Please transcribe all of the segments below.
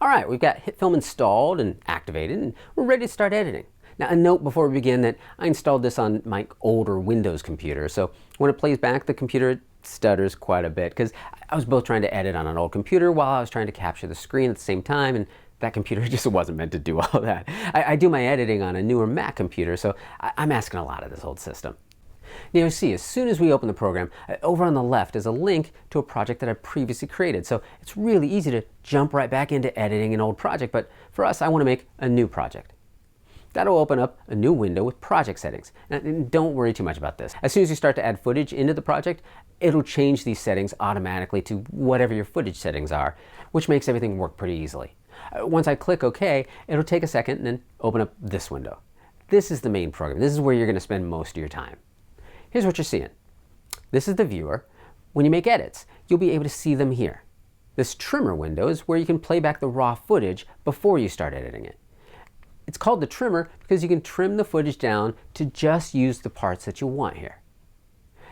All right, we've got HitFilm installed and activated, and we're ready to start editing. Now, a note before we begin that I installed this on my older Windows computer, so when it plays back, the computer stutters quite a bit because I was both trying to edit on an old computer while I was trying to capture the screen at the same time, and that computer just wasn't meant to do all that. I do my editing on a newer Mac computer, so I'm asking a lot of this old system. Now you see, as soon as we open the program, over on the left is a link to a project that I previously created. So it's really easy to jump right back into editing an old project, but for us, I want to make a new project. That'll open up a new window with project settings. And don't worry too much about this. As soon as you start to add footage into the project, it'll change these settings automatically to whatever your footage settings are, which makes everything work pretty easily. Once I click OK, it'll take a second and then open up this window. This is the main program. This is where you're going to spend most of your time. Here's what you're seeing. This is the viewer. When you make edits, you'll be able to see them here. This trimmer window is where you can play back the raw footage before you start editing it. It's called the trimmer because you can trim the footage down to just use the parts that you want here.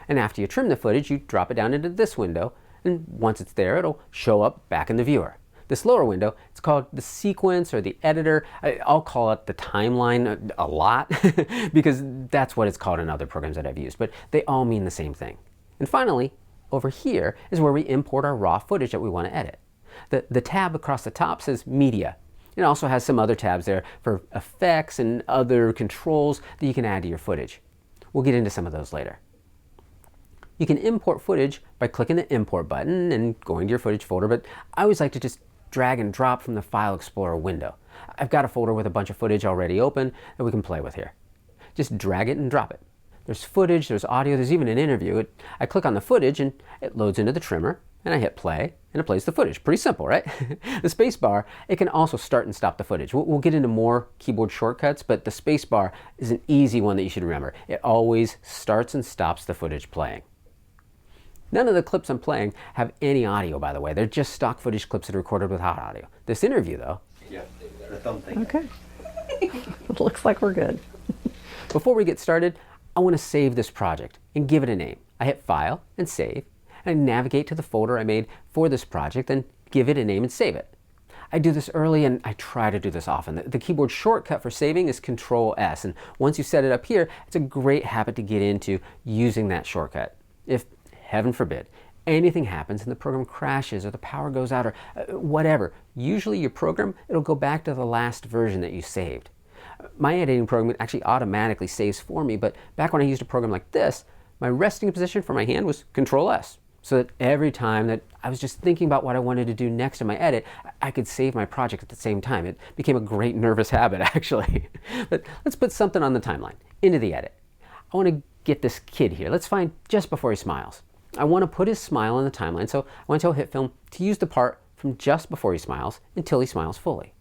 And after you trim the footage, you drop it down into this window, and once it's there, it'll show up back in the viewer. This lower window, it's called the sequence or the editor. I'll call it the timeline a lot because that's what it's called in other programs that I've used, but they all mean the same thing. And finally, over here is where we import our raw footage that we want to edit. The tab across the top says Media. It also has some other tabs there for effects and other controls that you can add to your footage. We'll get into some of those later. You can import footage by clicking the Import button and going to your footage folder, but I always like to just drag and drop from the File Explorer window. I've got a folder with a bunch of footage already open that we can play with here. Just drag it and drop it. There's footage, there's audio, there's even an interview. I click on the footage and it loads into the trimmer, and I hit play and it plays the footage. Pretty simple, right? The space bar, it can also start and stop the footage. We'll get into more keyboard shortcuts, but the space bar is an easy one that you should remember. It always starts and stops the footage playing. None of the clips I'm playing have any audio, by the way. They're just stock footage clips that are recorded without audio. This interview, though. Yeah, the thumb thing. Okay. Looks like we're good. Before we get started, I want to save this project and give it a name. I hit File and Save, and I navigate to the folder I made for this project and give it a name and save it. I do this early, and I try to do this often. The keyboard shortcut for saving is Control-S, and once you set it up here, it's a great habit to get into using that shortcut. If, heaven forbid, anything happens and the program crashes or the power goes out or whatever, usually your program, it'll go back to the last version that you saved. My editing program actually automatically saves for me, but back when I used a program like this, my resting position for my hand was Control-S, so that every time that I was just thinking about what I wanted to do next in my edit, I could save my project at the same time. It became a great nervous habit, actually. But let's put something on the timeline, into the edit. I want to get this kid here. Let's find just before he smiles. I want to put his smile on the timeline, so I want to tell HitFilm to use the part from just before he smiles until he smiles fully.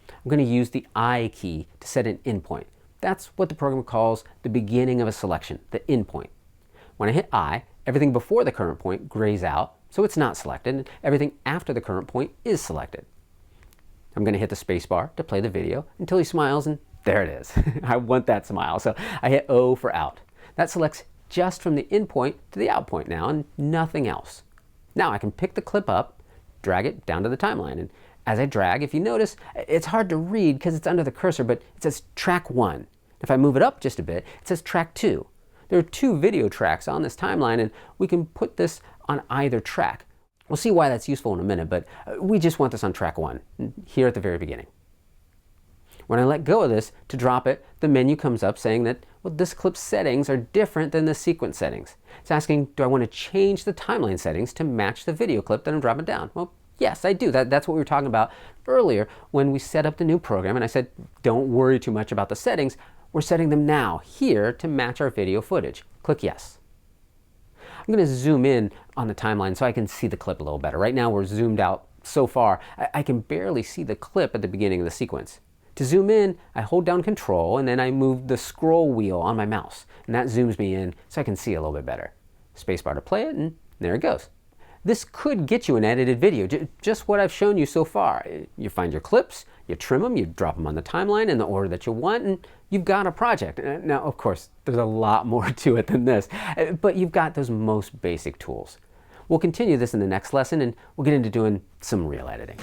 I'm going to use the I key to set an endpoint. That's what the program calls the beginning of a selection, the endpoint. When I hit I, everything before the current point grays out, so it's not selected, and everything after the current point is selected. I'm going to hit the space bar to play the video until he smiles, and there it is. I want that smile, so I hit O for out. That selects just from the in point to the out point now, and nothing else. Now I can pick the clip up, drag it down to the timeline, and as I drag, if you notice, it's hard to read because it's under the cursor, but it says track 1. If I move it up just a bit, it says track 2. There are 2 video tracks on this timeline, and we can put this on either track. We'll see why that's useful in a minute, but we just want this on track 1, here at the very beginning. When I let go of this to drop it, the menu comes up saying that, well, this clip's settings are different than the sequence settings. It's asking, do I want to change the timeline settings to match the video clip that I'm dropping down? Well, yes, I do. That's what we were talking about earlier when we set up the new program, and I said, don't worry too much about the settings. We're setting them now, here, to match our video footage. Click Yes. I'm going to zoom in on the timeline so I can see the clip a little better. Right now, we're zoomed out so far, I can barely see the clip at the beginning of the sequence. To zoom in, I hold down Control, and then I move the scroll wheel on my mouse, and that zooms me in so I can see a little bit better. Spacebar to play it, and there it goes. This could get you an edited video, just what I've shown you so far. You find your clips, you trim them, you drop them on the timeline in the order that you want, and you've got a project. Now, of course, there's a lot more to it than this, but you've got those most basic tools. We'll continue this in the next lesson, and we'll get into doing some real editing.